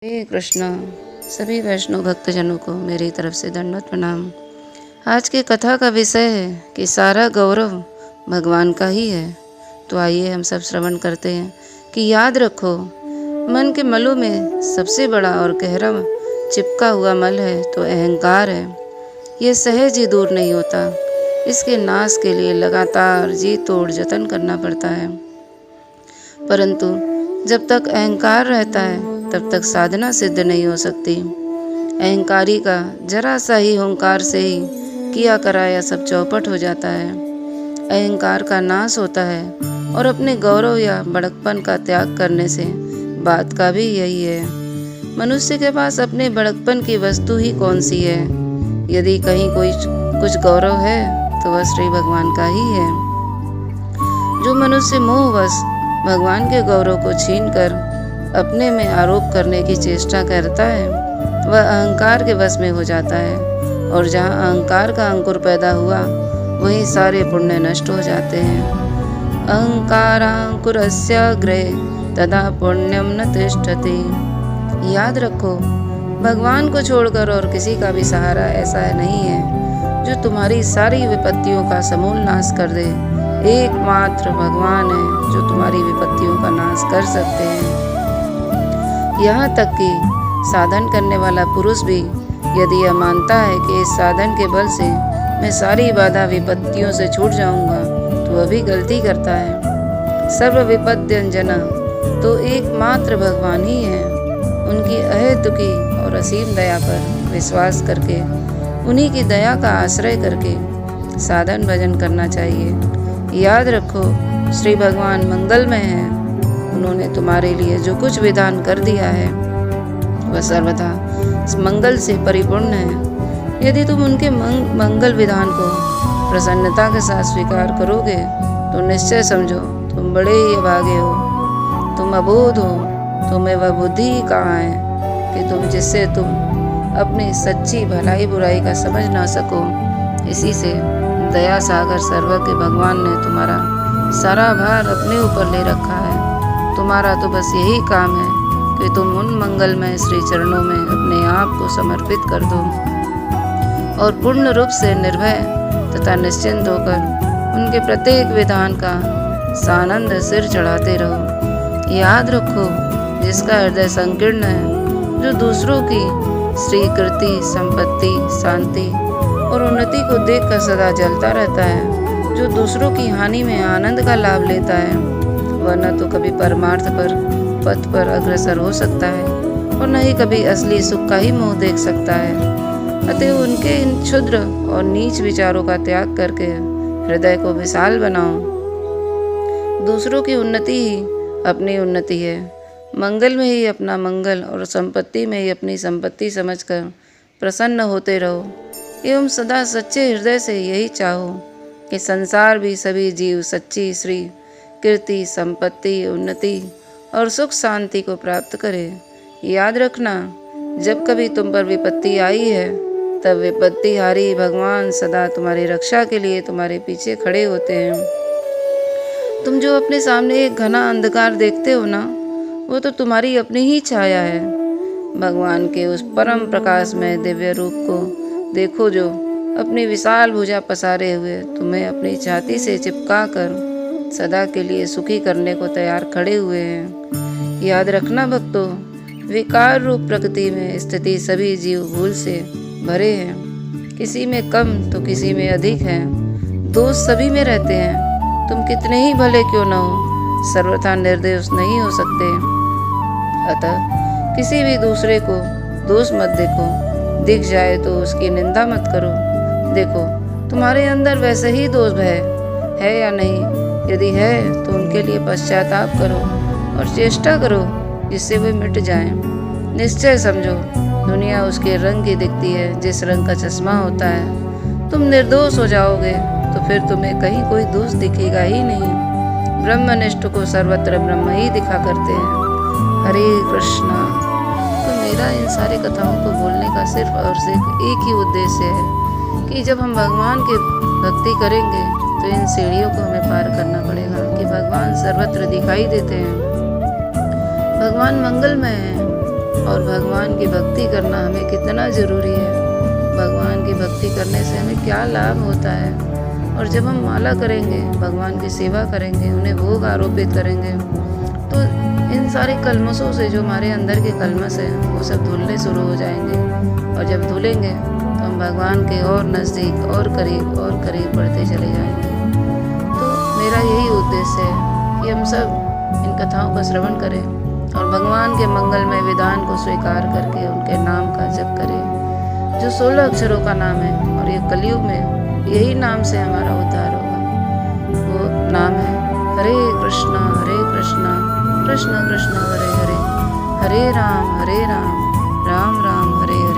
हरे कृष्णा। सभी वैष्णव भक्तजनों को मेरी तरफ से दंडवत प्रणाम। आज की कथा का विषय है कि सारा गौरव भगवान का ही है। तो आइए हम सब श्रवण करते हैं कि याद रखो, मन के मलों में सबसे बड़ा और गहरा चिपका हुआ मल है तो अहंकार है। ये सहज ही दूर नहीं होता। इसके नाश के लिए लगातार जी तोड़ जतन करना पड़ता है। परंतु जब तक अहंकार रहता है तब तक साधना सिद्ध नहीं हो सकती। अहंकारी का जरा सा ही हुंकार से ही किया कराया सब चौपट हो जाता है। अहंकार का नाश होता है और अपने गौरव या बड़कपन का त्याग करने से बात का भी यही है। मनुष्य के पास अपने बड़कपन की वस्तु ही कौन सी है? यदि कहीं कोई कुछ गौरव है तो वह श्री भगवान का ही है। जो मनुष्य मोहवश भगवान के गौरव को छीनकर अपने में आरोप करने की चेष्टा करता है वह अहंकार के वश में हो जाता है, और जहाँ अहंकार का अंकुर पैदा हुआ वहीं सारे पुण्य नष्ट हो जाते हैं। अहंकारांकुरस्य अग्रे तदा पुण्यम न तिष्ठति। याद रखो, भगवान को छोड़कर और किसी का भी सहारा ऐसा नहीं है जो तुम्हारी सारी विपत्तियों का समूल नाश कर दे। एकमात्र भगवान है जो तुम्हारी विपत्तियों का नाश कर सकते हैं। यहाँ तक कि साधन करने वाला पुरुष भी यदि यह मानता है कि इस साधन के बल से मैं सारी बाधा विपत्तियों से छूट जाऊंगा तो वह भी गलती करता है। सर्व विपद्यंजना तो एकमात्र भगवान ही है। उनकी अहेतुकी और असीम दया पर विश्वास करके उन्हीं की दया का आश्रय करके साधन भजन करना चाहिए। याद रखो, श्री भगवान मंगलमय है। उन्होंने तुम्हारे लिए जो कुछ विधान कर दिया है वह सर्वथा मंगल से परिपूर्ण है। यदि तुम उनके मंगल विधान को प्रसन्नता के साथ स्वीकार करोगे तो निश्चय समझो तुम बड़े ही अभागे हो, तुम अबोध हो। तुम्हें वह बुद्धि ही कहाँ है कि तुम जिससे तुम अपनी सच्ची भलाई बुराई का समझ ना सको। इसी से दया सागर सर्वज्ञ भगवान ने तुम्हारा सारा भार अपने ऊपर ले रखा है। तुम्हारा तो बस यही काम है कि तुम उन मंगलमय श्री चरणों में अपने आप को समर्पित कर दो और पूर्ण रूप से निर्भय तथा निश्चिंत होकर उनके प्रत्येक विधान का सानंद सिर चढ़ाते रहो। याद रखो, जिसका हृदय संकीर्ण है, जो दूसरों की स्वीकृति, संपत्ति, शांति और उन्नति को देखकर सदा जलता रहता है, जो दूसरों की हानि में आनंद का लाभ लेता है, वह न तो कभी परमार्थ पर पथ पर अग्रसर हो सकता है और न ही कभी असली सुख का ही मोह देख सकता है। अतः उनके इन क्षुद्र और नीच विचारों का त्याग करके हृदय को विशाल बनाओ। दूसरों की उन्नति ही अपनी उन्नति है। मंगल में ही अपना मंगल और संपत्ति में ही अपनी संपत्ति समझकर प्रसन्न होते रहो एवं सदा सच्चे हृदय से यही चाहो कि संसार भी सभी जीव सच्ची श्री कीर्ति, संपत्ति, उन्नति और सुख शांति को प्राप्त करे। याद रखना, जब कभी तुम पर विपत्ति आई है तब विपत्ति हारी भगवान सदा तुम्हारी रक्षा के लिए तुम्हारे पीछे खड़े होते हैं। तुम जो अपने सामने एक घना अंधकार देखते हो ना, वो तो तुम्हारी अपनी ही छाया है। भगवान के उस परम प्रकाश में दिव्य रूप को देखो जो अपनी विशाल भुजा पसारे हुए तुम्हें अपनी छाती से चिपका कर सदा के लिए सुखी करने को तैयार खड़े हुए हैं। याद रखना भक्तों, विकार रूप प्रकृति में स्थिति सभी जीव भूल से भरे हैं। किसी में कम तो किसी में अधिक है। दोष सभी में रहते हैं। तुम कितने ही भले क्यों न हो, सर्वथा निर्दोष नहीं हो सकते। अतः किसी भी दूसरे को दोष मत देखो। दिख जाए तो उसकी निंदा मत करो। देखो, तुम्हारे अंदर वैसे ही दोष है या नहीं। यदि है तो उनके लिए पश्चाताप करो और चेष्टा करो जिससे वे मिट जाएं। निश्चय समझो, दुनिया उसके रंग की दिखती है जिस रंग का चश्मा होता है। तुम निर्दोष हो जाओगे तो फिर तुम्हें कहीं कोई दोष दिखेगा ही नहीं। ब्रह्मनिष्ठ को सर्वत्र ब्रह्म ही दिखा करते हैं। हरे कृष्णा। तो मेरा इन सारी कथाओं को बोलने का सिर्फ और सिर्फ एक ही उद्देश्य है कि जब हम भगवान की भक्ति करेंगे तो इन सीढ़ियों को हमें पार करना पड़ेगा कि भगवान सर्वत्र दिखाई देते हैं। भगवान मंगलमय है। और भगवान की भक्ति करना हमें कितना ज़रूरी है, भगवान की भक्ति करने से हमें क्या लाभ होता है। और जब हम माला करेंगे, भगवान की सेवा करेंगे, उन्हें भोग आरोपित करेंगे, तो इन सारे कलमशों से जो हमारे अंदर के कलमश हैं वो सब धुलने शुरू हो जाएंगे। और जब धुलेंगे तो हम भगवान के और नज़दीक और करीब बढ़ते चले जाएंगे। तो मेरा यही उद्देश्य है कि हम सब इन कथाओं का श्रवण करें और भगवान के मंगलमय विधान को स्वीकार करके उनके नाम का जप करें, जो 16 अक्षरों का नाम है। और ये कलयुग में यही नाम से हमारा उद्धार होगा। वो नाम है हरे कृष्णा कृष्ण कृष्ण हरे हरे, हरे राम राम राम हरे हरे।